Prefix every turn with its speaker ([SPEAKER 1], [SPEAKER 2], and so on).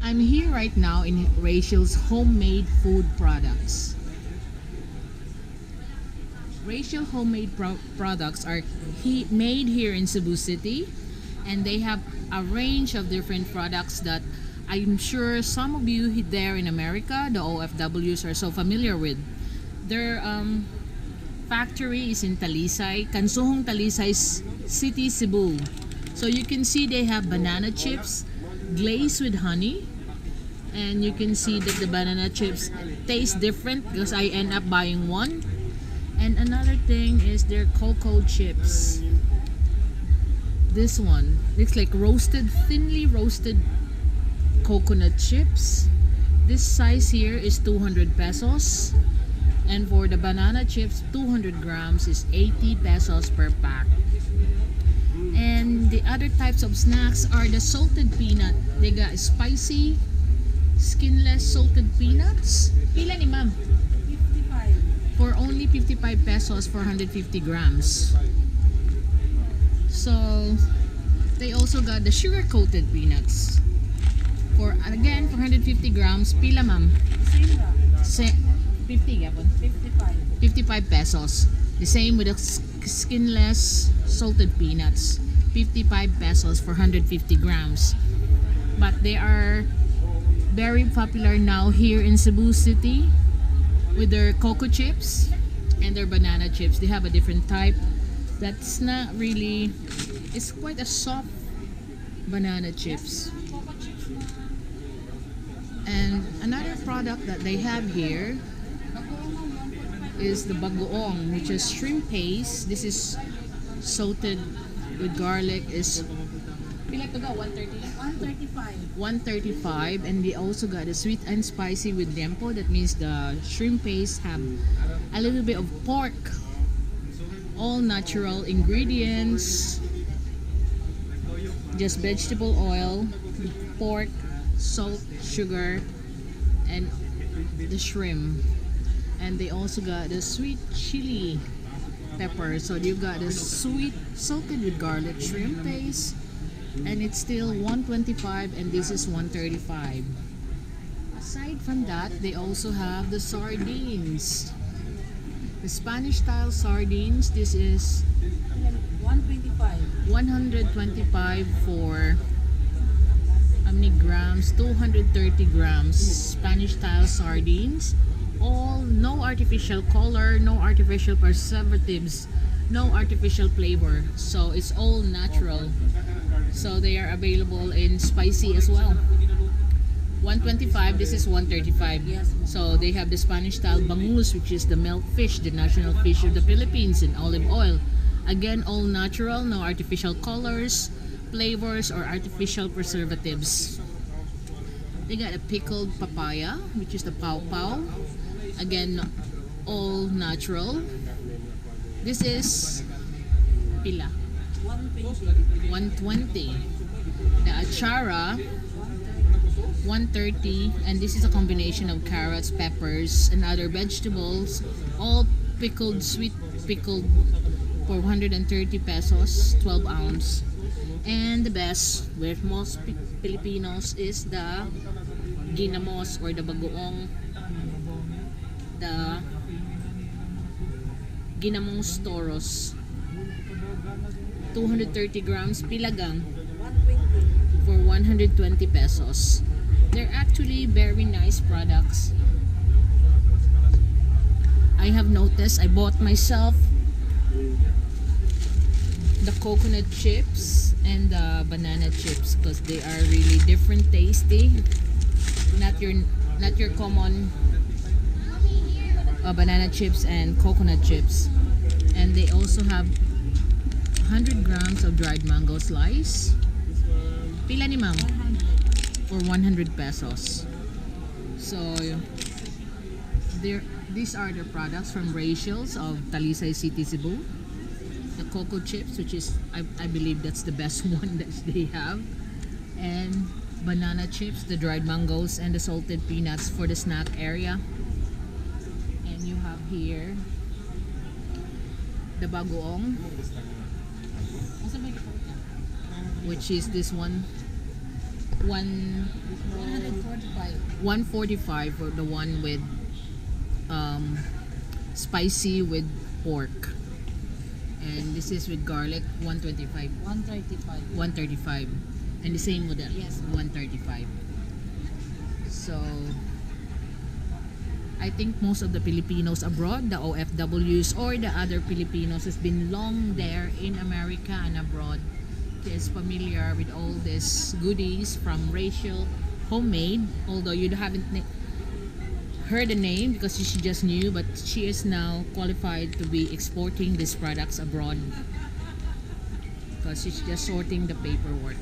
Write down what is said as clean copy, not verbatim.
[SPEAKER 1] I'm here right now in Rachel's homemade food products. Rachel homemade products are made here in Cebu City, and they have a range of different products that I'm sure some of you there in America, the OFWs, are so familiar with. Their factory is in Talisay, Kansuhong Talisay City, Cebu. So you can see they have banana chips glazed with honey, and you can see that the banana chips taste different because I end up buying one. And another thing is their cocoa chips. This one looks like thinly roasted coconut chips. This size here is 200 pesos. And for the banana chips, 200 grams is 80 pesos per pack. And the other types of snacks are the salted peanut. They got spicy, skinless salted peanuts. Pila ni ma'am?
[SPEAKER 2] 55.
[SPEAKER 1] For only 55 pesos for 150 grams. So, they also got the sugar-coated peanuts. For 150 grams, pila ma'am?
[SPEAKER 2] Same na.
[SPEAKER 1] 50 yapon.
[SPEAKER 2] 55.
[SPEAKER 1] 55 pesos. The same with the skinless salted peanuts. 55 pesos for 150 grams. But they are very popular now here in Cebu City with their cocoa chips and their banana chips. They have a different type that's not really, it's quite a soft banana chips. And another product that they have here is the bagoong, which is shrimp paste. This is salted with garlic. Is pila to go?
[SPEAKER 2] 135.
[SPEAKER 1] 135. And they also got the sweet and spicy with liempo. That means the shrimp paste have a little bit of pork, all natural ingredients, just vegetable oil, pork, salt, sugar, and the shrimp. And they also got the sweet chili pepper. So you got the sweet salted with garlic shrimp paste, and it's still 125, and this is 135. Aside from that, they also have the sardines, the Spanish style sardines. This is
[SPEAKER 2] 125.
[SPEAKER 1] 125 for how many grams? 230 grams Spanish style sardines. All no artificial color, no artificial preservatives, no artificial flavor. So it's all natural. So they are available in spicy as well. 125, this is 135.
[SPEAKER 2] Yes.
[SPEAKER 1] So they have the Spanish style bangus, which is the milk fish, the national fish of the Philippines, in olive oil. Again, all natural, no artificial colors, flavors, or artificial preservatives. They got a pickled papaya, which is the pau pau. Again, all natural. This is pila
[SPEAKER 2] 120.
[SPEAKER 1] 120. The achara 130, and this is a combination of carrots, peppers, and other vegetables, all pickled, sweet pickled, for 130 pesos, 12 ounce. And the best, where most Filipinos, is the ginamos or the bagoong, the ginamong toros, 230 grams, pilagang
[SPEAKER 2] 120.
[SPEAKER 1] for 120 pesos. They're actually very nice products. I have noticed, I bought myself the coconut chips and the banana chips because they are really different tasty. Not your common banana chips and coconut chips. And they also have 100 grams of dried mango slice. Pila ni ma'am? For 100 pesos. So these are the products from Rachel's of Talisay City, Cebu. The cocoa chips, which is I believe that's the best one that they have, and banana chips, the dried mangoes, and the salted peanuts for the snack area. And you have here the bagoong, which is this one, one
[SPEAKER 2] 145.
[SPEAKER 1] 145 for the one with spicy with pork, and this is with garlic 125.
[SPEAKER 2] 135.
[SPEAKER 1] 135, and the same model.
[SPEAKER 2] Yes.
[SPEAKER 1] 135. So I think most of the Filipinos abroad, the OFWs or the other Filipinos, has been long there in America and abroad, is familiar with all these goodies from Rachel Homemade. Although you haven't heard the name because she just knew, but she is now qualified to be exporting these products abroad because she's just sorting the paperwork.